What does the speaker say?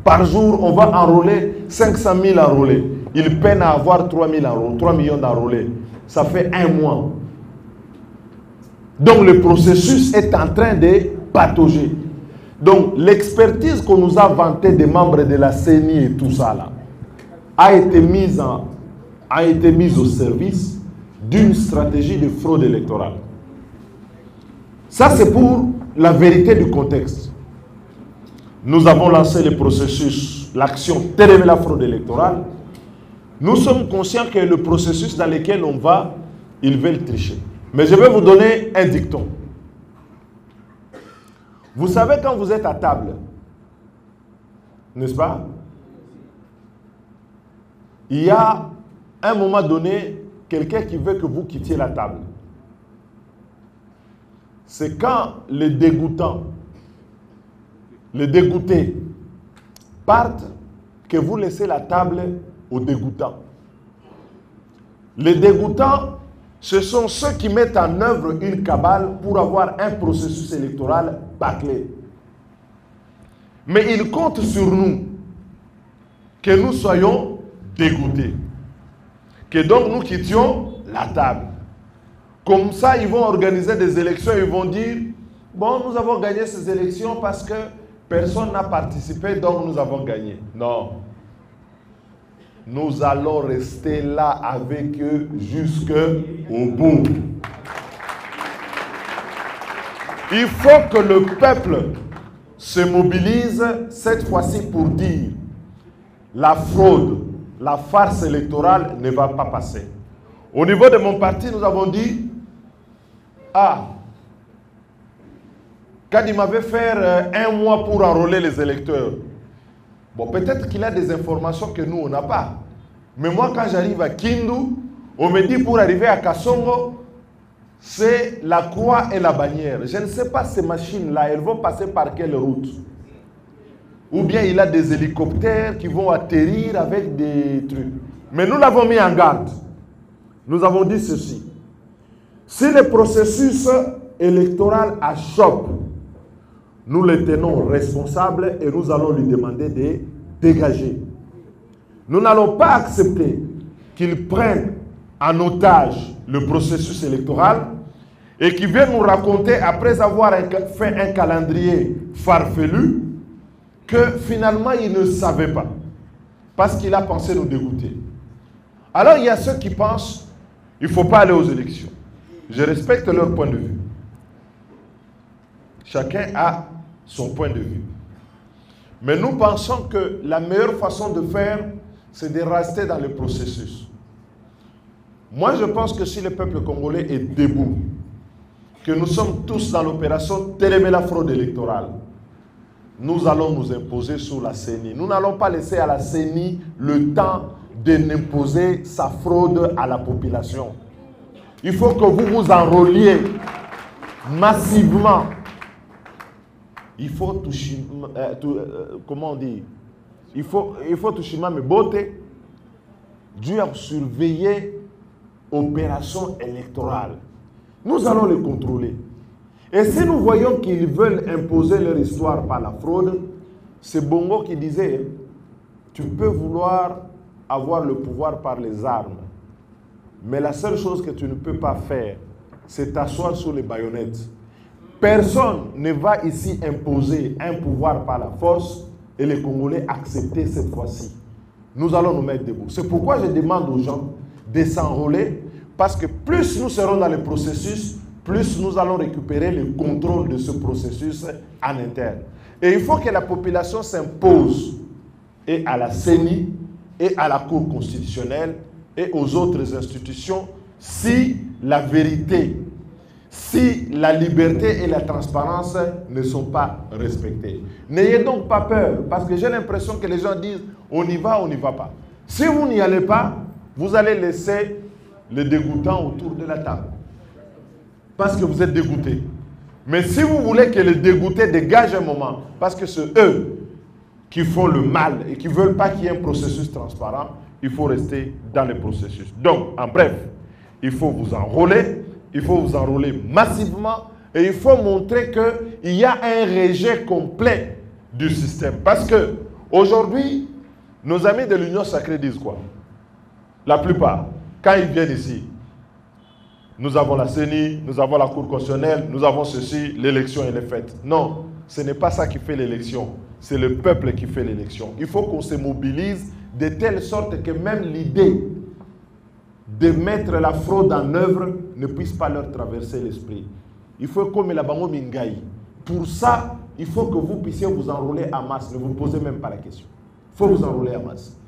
Par jour, on va enrôler 500 000 enrôlés. Ils peinent à avoir 3 millions d'enrôlés. Ça fait un mois. Donc le processus est en train de patauger. Donc l'expertise qu'on nous a vantée des membres de la CENI et tout ça là, a été mise au service d'une stratégie de fraude électorale. Ça c'est pour la vérité du contexte. Nous avons lancé le processus, l'action Télémer la fraude électorale. Nous sommes conscients que le processus dans lequel on va, ils veulent tricher. Mais je vais vous donner un dicton. Vous savez quand vous êtes à table, n'est-ce pas? Il y a à un moment donné quelqu'un qui veut que vous quittiez la table. C'est quand les dégoûtants, les dégoûtés partent que vous laissez la table aux dégoûtants. Les dégoûtants, ce sont ceux qui mettent en œuvre une cabale pour avoir un processus électoral bâclé. Mais ils comptent sur nous, que nous soyons dégoûtés, que donc nous quittions la table. Comme ça, ils vont organiser des élections, ils vont dire, bon, nous avons gagné ces élections parce que personne n'a participé, donc nous avons gagné. Non. Nous allons rester là avec eux jusqu'au bout. Il faut que le peuple se mobilise cette fois-ci pour dire la fraude, la farce électorale ne va pas passer. Au niveau de mon parti, nous avons dit, quand il m'avait fait un mois pour enrôler les électeurs, bon, peut-être qu'il a des informations que nous, on n'a pas. Mais moi, quand j'arrive à Kindu, on me dit pour arriver à Kassongo, c'est la croix et la bannière. Je ne sais pas ces machines-là, elles vont passer par quelle route? Ou bien il a des hélicoptères qui vont atterrir avec des trucs. Mais nous l'avons mis en garde. Nous avons dit ceci. Si le processus électoral achoppe, nous le tenons responsable et nous allons lui demander de dégager. Nous n'allons pas accepter qu'il prenne en otage le processus électoral et qu'il vienne nous raconter, après avoir fait un calendrier farfelu, que finalement il ne savait pas, parce qu'il a pensé nous dégoûter. Alors il y a ceux qui pensent qu'il ne faut pas aller aux élections. Je respecte leur point de vue. Chacun a son point de vue. Mais nous pensons que la meilleure façon de faire, c'est de rester dans le processus. Moi, je pense que si le peuple congolais est debout, que nous sommes tous dans l'opération Télémer la fraude électorale, nous allons nous imposer sur la CENI. Nous n'allons pas laisser à la CENI le temps de n'imposer sa fraude à la population. Il faut que vous vous enrôliez massivement. Il faut toucher, comment on dit? Il faut toucher mes beautés, Dieu a surveillé opération électorale. Nous allons les contrôler. Et si nous voyons qu'ils veulent imposer leur histoire par la fraude, c'est Bongo qui disait, tu peux vouloir avoir le pouvoir par les armes, mais la seule chose que tu ne peux pas faire, c'est t'asseoir sur les baïonnettes. Personne ne va ici imposer un pouvoir par la force et les Congolais accepter cette fois-ci. Nous allons nous mettre debout. C'est pourquoi je demande aux gens de s'enrôler, parce que plus nous serons dans le processus, plus nous allons récupérer le contrôle de ce processus en interne. Et il faut que la population s'impose et à la CENI et à la Cour constitutionnelle et aux autres institutions si la vérité, si la liberté et la transparence ne sont pas respectées. N'ayez donc pas peur, parce que j'ai l'impression que les gens disent on y va pas. Si vous n'y allez pas, vous allez laisser les dégoûtants autour de la table. Parce que vous êtes dégoûtés. Mais si vous voulez que les dégoûtés dégagent un moment, parce que c'est eux qui font le mal et qui ne veulent pas qu'il y ait un processus transparent, il faut rester dans le processus. Donc, en bref, il faut vous enrôler, il faut vous enrôler massivement et il faut montrer qu'il y a un rejet complet du système. Parce que Aujourd'hui, nos amis de l'Union sacrée disent quoi? La plupart, quand ils viennent ici, nous avons la CENI, nous avons la Cour constitutionnelle, nous avons ceci, l'élection elle est faite. Non, ce n'est pas ça qui fait l'élection, c'est le peuple qui fait l'élection. Il faut qu'on se mobilise de telle sorte que même l'idée de mettre la fraude en œuvre ne puisse pas leur traverser l'esprit. Il faut comme la bango mingaï. Pour ça, il faut que vous puissiez vous enrôler en masse. Ne vous posez même pas la question. Il faut vous enrôler en masse.